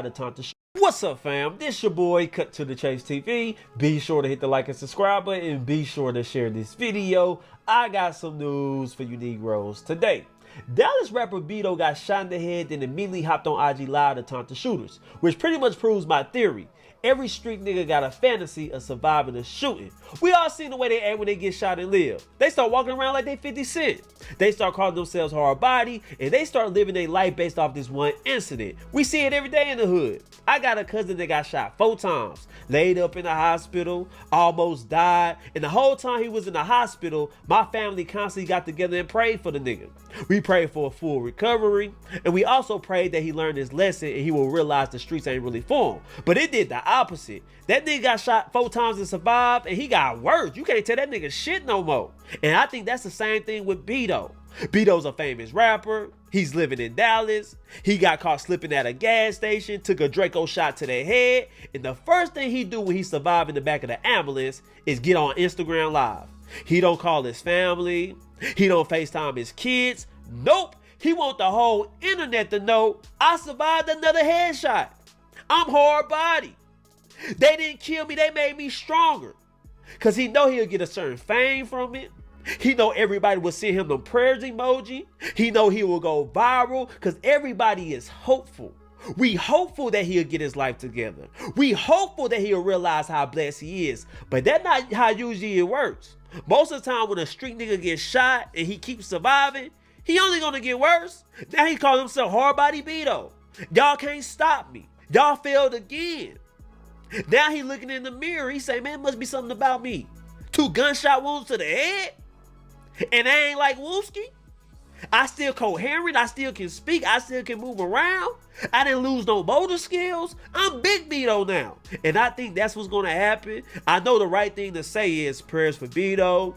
The time to What's up, fam? This your boy Cut to the Chase TV. Be sure to hit the like and subscribe button, and be sure to share this video. I got some news for you Negroes today. Dallas rapper Beto got shot in the head, then immediately hopped on IG Live to taunt the shooters, which pretty much proves my theory. Every street nigga got a fantasy of surviving a shooting. We all seen the way they act when they get shot and live. They start walking around like they 50 Cent. They start calling themselves hard body, and they start living their life based off this one incident. We see it every day in the hood. I got a cousin that got shot 4 times, laid up in the hospital, almost died, and the whole time he was in the hospital, my family constantly got together and prayed for the nigga. We prayed for a full recovery, and we also prayed that he learned his lesson and he will realize the streets ain't really for him. But it did the opposite. That nigga got shot 4 times and survived, and he got worse. You can't tell that nigga shit no more. And I think that's the same thing with Beto. Beto's a famous rapper. He's living in Dallas. He got caught slipping at a gas station, took a Draco shot to the head, and the first thing he do when he survived in the back of the ambulance is get on Instagram Live. He don't call his family. He don't FaceTime his kids. Nope. He want the whole internet to know I survived another headshot. I'm hard body. They didn't kill me, they made me stronger. Cause he know he'll get a certain fame from it. He know everybody will send him the prayers emoji. He know he will go viral cause everybody is hopeful. We hopeful that he'll get his life together. We hopeful that he'll realize how blessed he is. But that's not how usually it works. Most of the time when a street nigga gets shot and he keeps surviving, he only gonna get worse. Now he calls himself hard body Beto. Y'all can't stop me. Y'all failed again. Now he looking in the mirror. He say, man, it must be something about me. 2 gunshot wounds to the head. And I ain't like Wooski. I still coherent. I still can speak. I still can move around. I didn't lose no motor skills. I'm Big Beto now. And I think that's what's going to happen. I know the right thing to say is prayers for Beto.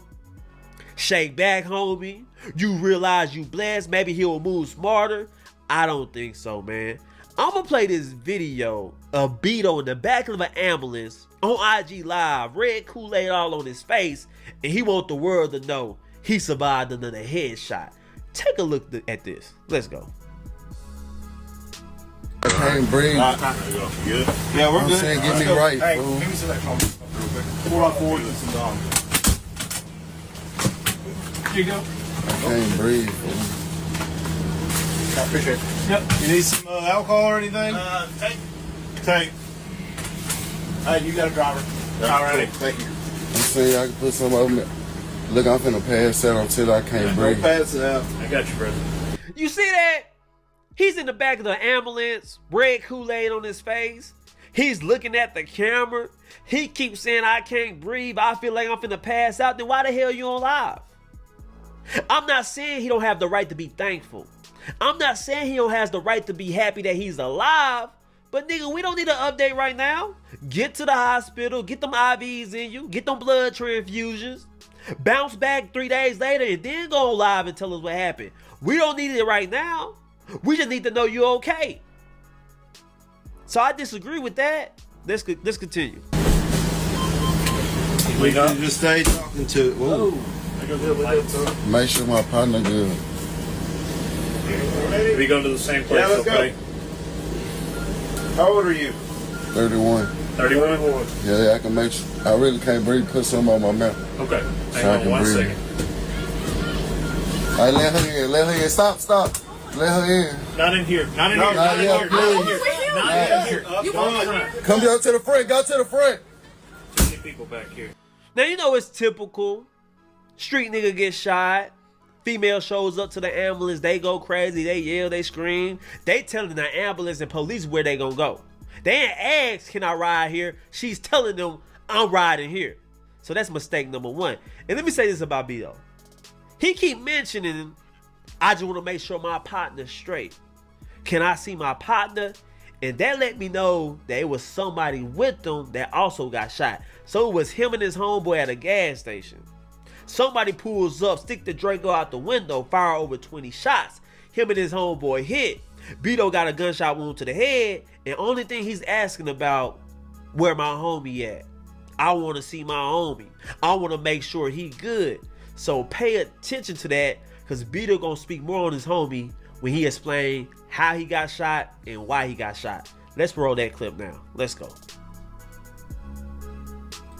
Shake back, homie. You realize you blessed. Maybe he'll move smarter. I don't think so, man. I'm gonna play this video of Beto in the back of an ambulance on IG Live, red Kool-Aid all on his face, and he want the world to know he survived another headshot. Take a look at this. Let's go. I can't breathe. Good? Yeah, we're good. Saying, get me right, hey, fool. Give me some of that phone real quick. 4x4 and some Here you go. I can't breathe, fool. I appreciate it. Yep. You need some alcohol or anything? Tank. Hey, you got a driver. Alrighty. Thank you. I'm saying I can put some of them. Look, I'm finna pass out until I can't breathe. Pass it out. I got you, brother. You see that? He's in the back of the ambulance, red Kool-Aid on his face. He's looking at the camera. He keeps saying, I can't breathe. I feel like I'm finna pass out. Then why the hell you on live? I'm not saying he don't have the right to be thankful. I'm not saying he don't has the right to be happy that he's alive. But nigga, we don't need an update right now. Get to the hospital. Get them IVs in you. Get them blood transfusions. Bounce back 3 days later and then go live and tell us what happened. We don't need it right now. We just need to know you're okay. So I disagree with that. Let's continue. We just stay talking to it. Whoa. Make sure my partner good. We go to the same place, let's okay? go. How old are you? 31. 31? Yeah, I can make sure. I really can't breathe. Put some on my mouth. Okay. So I Hang on can one breathe. second. All right, let her in. Let her in. Stop. Let her in. Not in here. Not in No, here. not Not in yet, here. please. Not in here. You Go in want front. Come down to the front. Go to the front. Too many people back here. Now you know it's typical. Street nigga gets shot. Female shows up to the ambulance. They go crazy. They yell. They scream. They telling the ambulance and police where they gonna go. They ain't asked, can I ride here? She's telling them, I'm riding here. So that's mistake number 1. And let me say this about Beto. He keep mentioning, I just want to make sure my partner's straight. Can I see my partner? And that let me know that it was somebody with them that also got shot. So it was him and his homeboy at a gas station. Somebody pulls up, stick the Draco out the window, fire over 20 shots. Him and his homeboy hit. Beto got a gunshot wound to the head, and only thing he's asking about, where my homie at? I want to see my homie. I want to make sure he good. So pay attention to that, because Beto gonna speak more on his homie when he explain how he got shot and why he got shot. Let's roll that clip now. Let's go.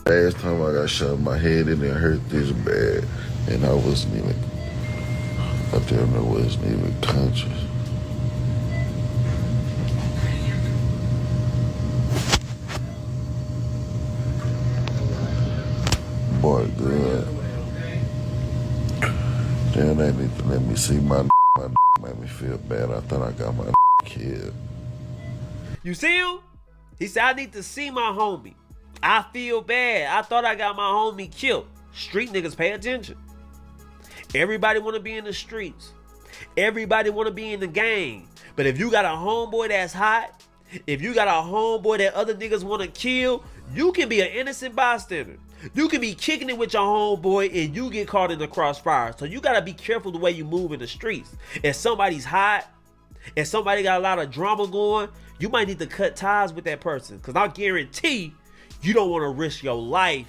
Last time I got shot in my head and it hurt this bad, and I damn near wasn't even conscious. Boy, good. Damn, they need to let me see my made me feel bad. I thought I got my kid. You see him? He said, I need to see my homie. I feel bad. I thought I got my homie killed. Street niggas pay attention. Everybody want to be in the streets. Everybody want to be in the game. But if you got a homeboy that's hot, if you got a homeboy that other niggas want to kill, you can be an innocent bystander. You can be kicking it with your homeboy and you get caught in the crossfire. So you got to be careful the way you move in the streets. If somebody's hot, if somebody got a lot of drama going, you might need to cut ties with that person. Because I guarantee you don't want to risk your life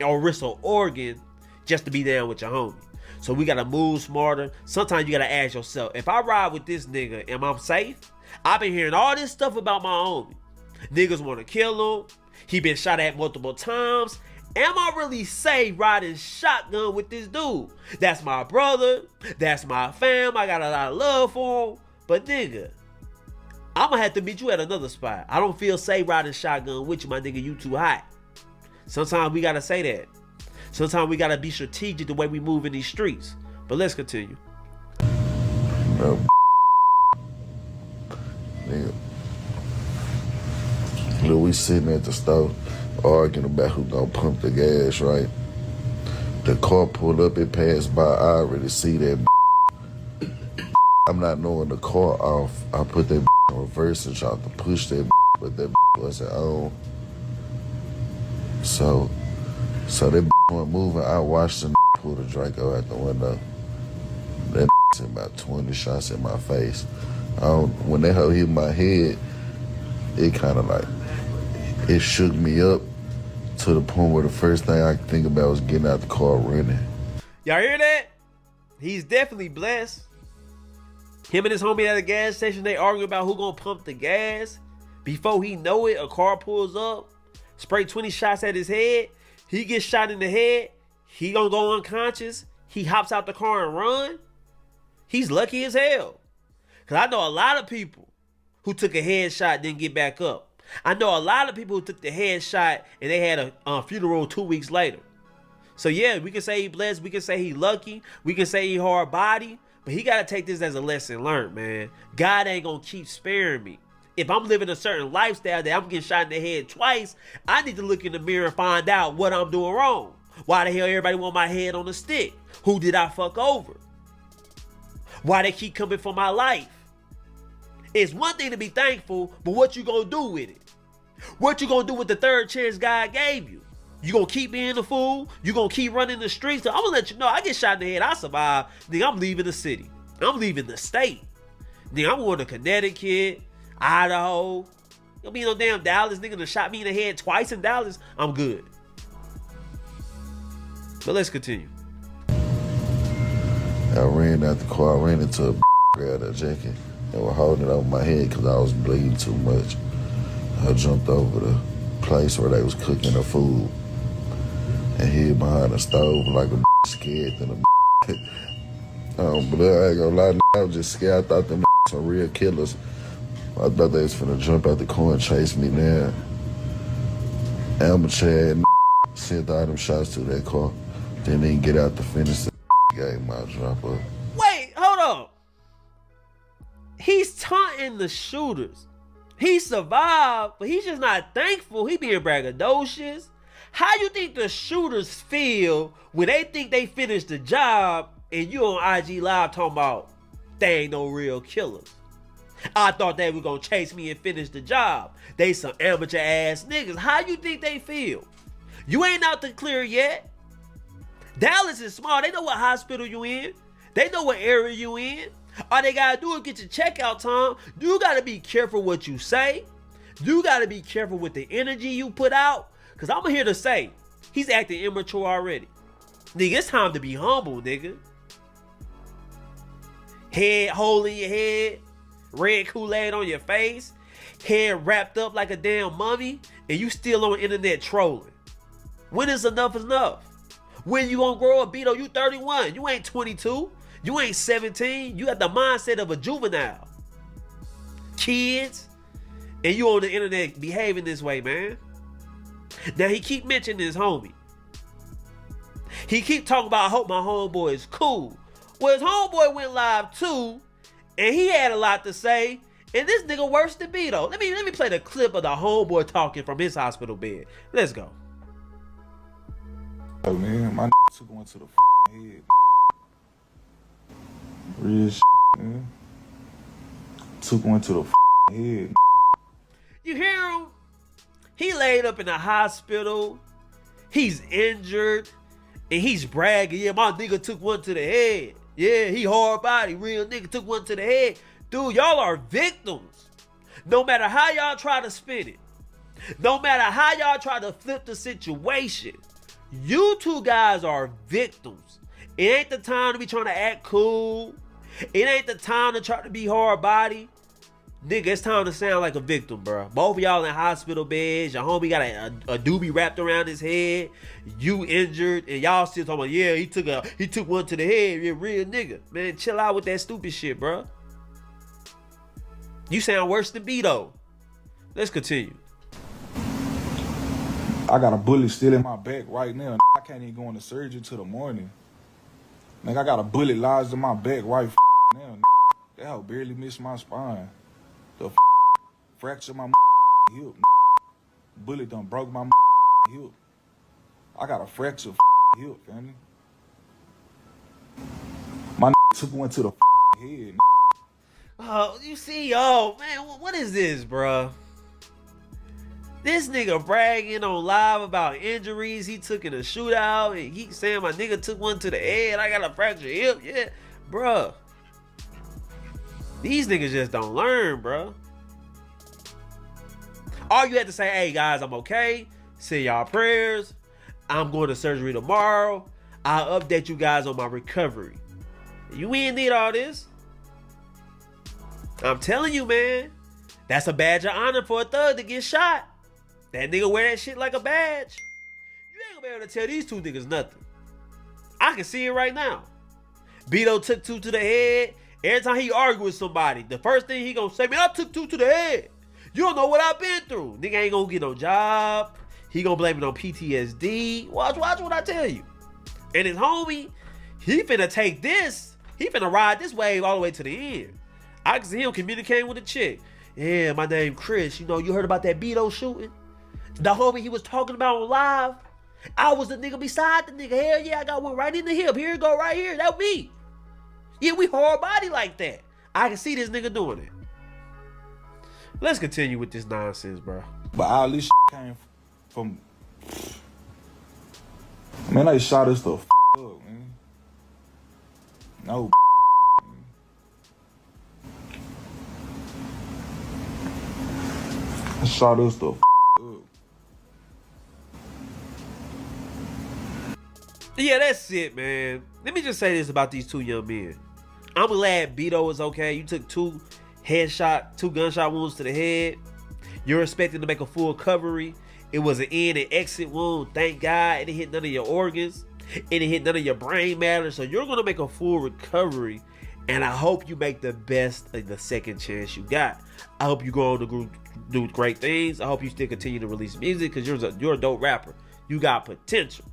or risk an organ just to be down with your homie. So we got to move smarter. Sometimes you got to ask yourself, if I ride with this nigga, am I safe? I've been hearing all this stuff about my homie. Niggas want to kill him. He been shot at multiple times. Am I really safe riding shotgun with this dude? That's my brother. That's my fam. I got a lot of love for him. But nigga, I'm going to have to meet you at another spot. I don't feel safe riding shotgun with you, my nigga. You too hot. Sometimes we got to say that. Sometimes we got to be strategic the way we move in these streets. But let's continue. No, nigga. Look, we sitting at the stove arguing about who gonna pump the gas, right? The car pulled up, it passed by, I already see that. I'm not knowing the car off. I put that in reverse and tried to push that, but that wasn't on. So that wasn't moving. I watched the pull the Draco out the window. That sent about 20 shots in my face. When that hoe hit my head, it kind of like, it shook me up to the point where the first thing I could think about was getting out the car running. Y'all hear that? He's definitely blessed. Him and his homie at a gas station, they arguing about who gonna pump the gas. Before he know it, a car pulls up, spray 20 shots at his head. He gets shot in the head. He gonna go unconscious. He hops out the car and run. He's lucky as hell. Cause I know a lot of people who took a headshot didn't get back up. I know a lot of people who took the headshot and they had a funeral 2 weeks later. So yeah, we can say he blessed. We can say he lucky. We can say he hard body. But he got to take this as a lesson learned, man. God ain't going to keep sparing me. If I'm living a certain lifestyle that I'm getting shot in the head twice, I need to look in the mirror and find out what I'm doing wrong. Why the hell everybody want my head on a stick? Who did I fuck over? Why they keep coming for my life? It's one thing to be thankful, but what you gonna do with it? What you gonna do with the third chance God gave you? You gonna keep being a fool? You gonna keep running the streets? So I'm gonna let you know, I get shot in the head, I survive. Nigga, I'm leaving the city. I'm leaving the state. Nigga, I'm going to Connecticut, Idaho. Don't be no damn Dallas. Nigga done shot me in the head twice in Dallas. I'm good. But let's continue. I ran out the car, I ran into a grabbed a jacket and was holding it over my head because I was bleeding too much. I jumped over the place where they was cooking the food and hid behind the stove like a scared than a but I ain't gonna lie, I was just scared. I thought them some real killers. I thought they was finna jump out the car and chase me down. Chad sent all them shots to that car. Then they get out to finish the game. I drop up. Wait, hold on. He's taunting the shooters. He survived, but he's just not thankful. He being braggadocious. How you think the shooters feel when they think they finished the job and you on IG Live talking about they ain't no real killers? I thought they were gonna chase me and finish the job. They some amateur ass niggas. How you think they feel? You ain't out the clear yet. Dallas is smart. They know what hospital you in. They know what area you in. All they gotta do is get your checkout time. You gotta be careful what you say. You gotta be careful with the energy you put out. Cause I'm here to say, he's acting immature already. Nigga, it's time to be humble, nigga. Head hole in your head. Red Kool-Aid on your face. head wrapped up like a damn mummy, and you still on the internet trolling. When is enough enough? When you gonna grow up, Beto? You 31. You ain't 22. You ain't 17. You got the mindset of a juvenile. Kids, and you on the internet behaving this way, man. Now he keep mentioning his homie. He keep talking about, I hope my homeboy is cool. Well, his homeboy went live too, and he had a lot to say. And this nigga worse than Beto. Let me play the clip of the homeboy talking from his hospital bed. Let's go. Oh man, my took one to the head. Real man. Took one to the head. You hear him? He laid up in the hospital. He's injured. And he's bragging, yeah, my nigga took one to the head. Yeah, he hard body, real nigga took one to the head. Dude, y'all are victims. No matter how y'all try to spin it. No matter how y'all try to flip the situation. You two guys are victims. It ain't the time to be trying to act cool. It ain't the time to try to be hard body. Nigga, it's time to sound like a victim, bro. Both of y'all in hospital beds. Your homie got a doobie wrapped around his head. You injured, and y'all still talking about, yeah, he took one to the head. Yeah, real nigga. Man, chill out with that stupid shit, bro. You sound worse than Beto. Let's continue. I got a bullet still in my back right now. I can't even go into surgery till the morning. Nigga, I got a bullet lodged in my back right now. That hoe barely missed my spine. The fractured my hip. Bullet done broke my hip. I got a fractured hip, family. My took one to the head. Oh, you see, oh, man, what is this, bro? This nigga bragging on live about injuries he took in a shootout, and he saying my nigga took one to the head. I got a fractured hip, yeah, bro. These niggas just don't learn, bro. All you had to say, hey guys, I'm okay. Say y'all prayers. I'm going to surgery tomorrow. I'll update you guys on my recovery. You ain't need all this. I'm telling you, man. That's a badge of honor for a thug to get shot. That nigga wear that shit like a badge. You ain't gonna be able to tell these two niggas nothing. I can see it right now. Beto took two to the head. Every time he argue with somebody, the first thing he gonna say, man, I took two to the head. You don't know what I've been through. Nigga ain't gonna get no job. He gonna blame it on PTSD. Watch what I tell you. And his homie, he finna take this. He finna ride this wave all the way to the end. I can see him communicating with a chick. Yeah, my name Chris. You know, you heard about that Beto shooting? The homie he was talking about on live. I was the nigga beside the nigga. Hell yeah, I got one right in the hip. Here it go right here. That me. Yeah, we hard body like that. I can see this nigga doing it. Let's continue with this nonsense, bro. But all this came from... Man, they shot us the up, man. No, man. They shot us the up. Yeah, that's it, man. Let me just say this about these two young men. I'm glad Beto is okay. You took two gunshot wounds to the head. You're expecting to make a full recovery. It was an in and exit wound. Thank God it didn't hit none of your organs. It didn't hit none of your brain matter. So you're going to make a full recovery. And I hope you make the best of the second chance you got. I hope you go on to do great things. I hope you still continue to release music because you're a dope rapper. You got potential.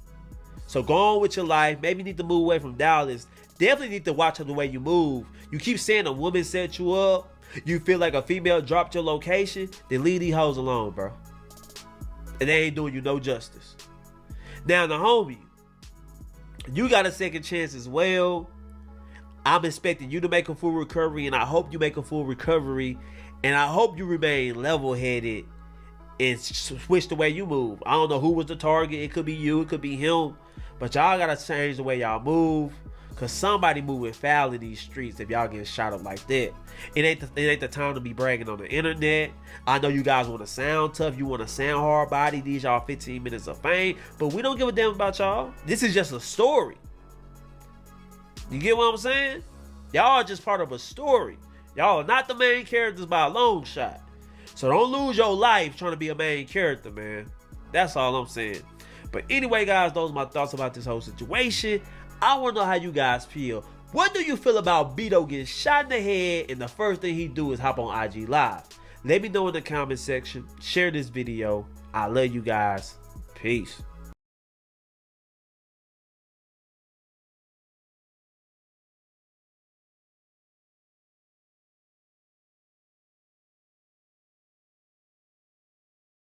So go on with your life. Maybe you need to move away from Dallas. Definitely need to watch the way you move. You keep saying a woman set you up. You feel like a female dropped your location. Then leave these hoes alone, bro. And they ain't doing you no justice. Now, the homie, you got a second chance as well. I'm expecting you to make a full recovery, and I hope you make a full recovery, and I hope you remain level-headed and switch the way you move. I don't know who was the target. It could be you. It could be him. But y'all got to change the way y'all move, because somebody moving foul in these streets if y'all getting shot up like that. It ain't the time to be bragging on the internet. I know you guys want to sound tough. You want to sound hard body. These y'all 15 minutes of fame. But we don't give a damn about y'all. This is just a story. You get what I'm saying? Y'all are just part of a story. Y'all are not the main characters by a long shot. So don't lose your life trying to be a main character, man. That's all I'm saying. But anyway, guys, those are my thoughts about this whole situation. I want to know how you guys feel. What do you feel about Beto getting shot in the head and the first thing he do is hop on IG Live? Let me know in the comment section. Share this video. I love you guys. Peace.